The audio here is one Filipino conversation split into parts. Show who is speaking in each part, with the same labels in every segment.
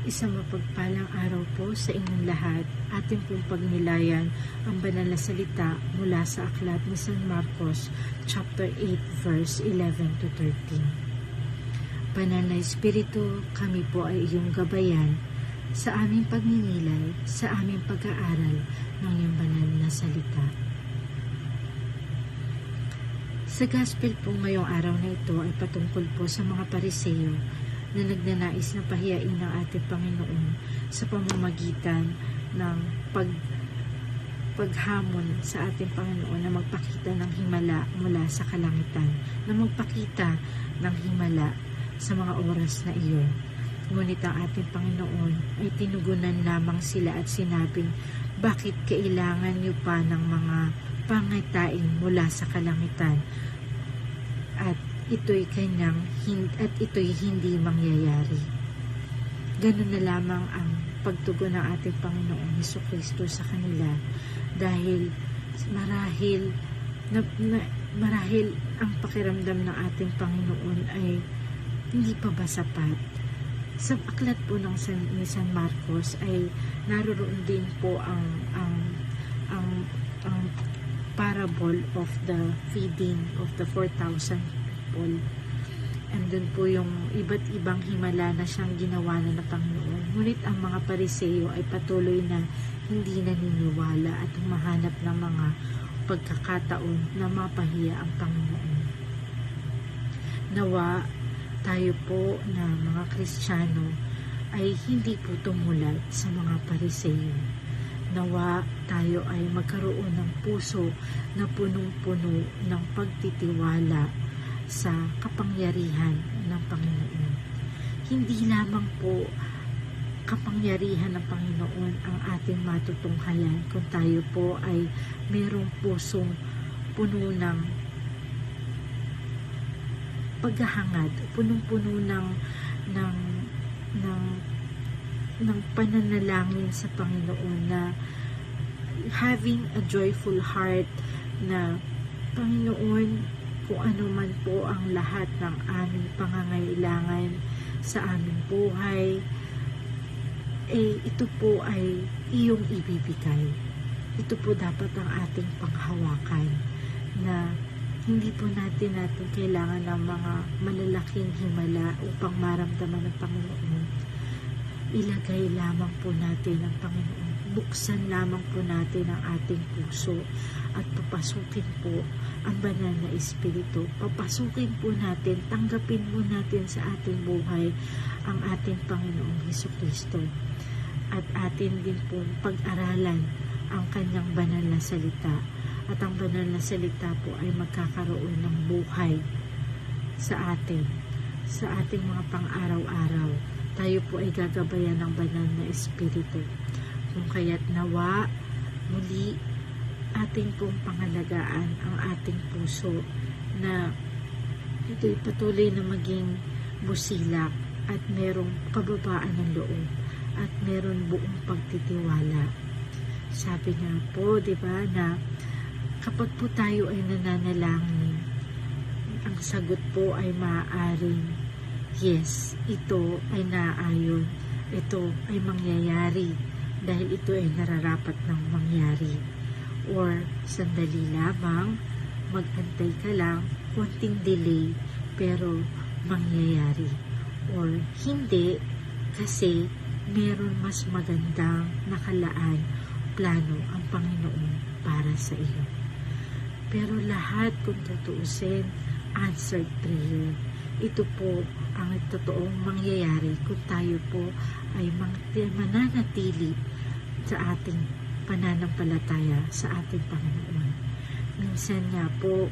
Speaker 1: Isang mapagpalang araw po sa inyong lahat. Ating pong pagnilayan ang banal na salita mula sa aklat ni San Marcos, chapter 8, verse 11 to 13. Banal na Espiritu, kami po ay iyong gabayan sa aming pagninilay, sa aming pag-aaral ng iyong banal na salita. Sa gospel po ngayong araw na ito ay patungkol po sa mga Pariseo na nagnanais na pahiyain ng ating Panginoon sa pamamagitan ng paghamon sa ating Panginoon na magpakita ng himala mula sa kalangitan, na magpakita ng himala sa mga oras na iyon. Ngunit ang ating Panginoon ay tinugunan lamang sila at sinabing, bakit kailangan niyo pa ng mga pangitain mula sa kalangitan? At ito'y hindi mangyayari. Ganun na lamang ang pagtugon ng ating Panginoong Hesukristo sa kanila, dahil marahil ang pakiramdam ng ating Panginoon ay hindi pa ba sapat. Sa aklat po ng ni San Marcos ay naroon din po ang parable of the feeding of the 4,000 people. Andun po yung iba't ibang himala na siyang ginawa na ng Panginoon. Ngunit ang mga Pariseo ay patuloy na hindi naniniwala at humahanap ng mga pagkakataon na mapahiya ang Panginoon. Nawa tayo po na mga Kristiyano ay hindi po tumulad sa mga Pariseo. Nawa tayo ay magkaroon ng puso na punong-puno ng pagtitiwala sa kapangyarihan ng Panginoon. Hindi lamang po kapangyarihan ng Panginoon ang ating matutunghayan kung tayo po ay mayroong pusong puno ng paghahangad, punong-puno ng pananalangin sa Panginoon, na having a joyful heart na, Panginoon, kung ano man po ang lahat ng aming pangangailangan sa aming buhay, ito po ay iyong ibibigay. Ito po dapat ang ating panghawakan, na hindi po natin kailangan ng mga malalaking himala upang maramdaman ng Panginoon. Ilagay lamang po natin ang Panginoon. Buksan lamang po natin ang ating puso at papasukin po ang banal na Espiritu. Papasukin po natin, tanggapin po natin sa ating buhay ang ating Panginoong Hesukristo. At atin din po pag-aralan ang kanyang banal na salita. At ang banal na salita po ay magkakaroon ng buhay sa atin, sa ating mga pang-araw-araw. Tayo po ay gagabayan ng banal na Espiritu. Kung kaya't nawa, muli ating pong pangalagaan ang ating puso, na ito'y patuloy na maging busilak at merong kababaan ng loob at meron buong pagtitiwala. Sabi nga po, di ba, na kapag po tayo ay nananalangin, ang sagot po ay maaaring yes, ito ay naayon, ito ay mangyayari dahil ito ay nararapat ng mangyari. Or sandali lamang, mag-antay ka lang, konting delay, pero mangyayari. Or hindi, kasi meron mas magandang nakalaan, plano ang Panginoon para sa iyo. Pero lahat, kung tutuusin, answered prayer. Ito po ang totoong mangyayari kung tayo po ay mananatili sa ating pananampalataya sa ating Panginoon. Minsan nga po,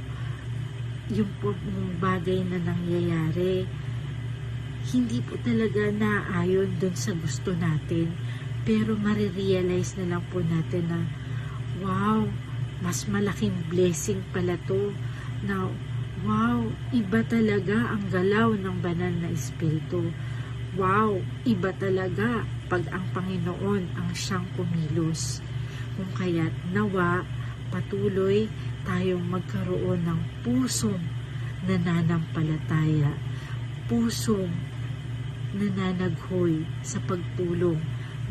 Speaker 1: yung po bagay na nangyayari, hindi po talaga naayon dun sa gusto natin, pero marirealize na lang po natin na, wow, mas malaking blessing pala to, na wow, iba talaga ang galaw ng banal na Espiritu. Wow, iba talaga pag ang Panginoon ang siyang kumilos. Kung kaya't nawa, patuloy tayong magkaroon ng pusong nananampalataya, pusong nananaghoy sa pagtulong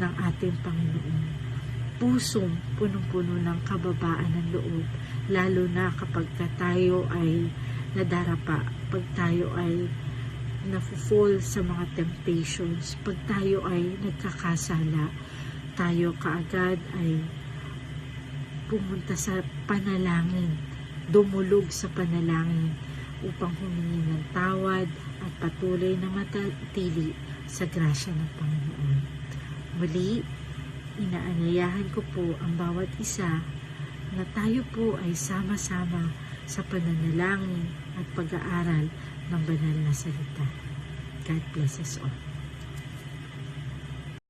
Speaker 1: ng ating Panginoon. Pusong punong-puno ng kababaan ng loob, lalo na kapag tayo ay nadarapa, pag tayo ay na-fall sa mga temptations, pag tayo ay nagkakasala, tayo kaagad ay pumunta sa panalangin, dumulog sa panalangin upang humingi ng tawad at patuloy na matatili sa grasya ng Panginoon. Muli, inaanyayahan ko po ang bawat isa na tayo po ay sama-sama sa pananalangin at pag-aaral ng banal na salita. God bless us all.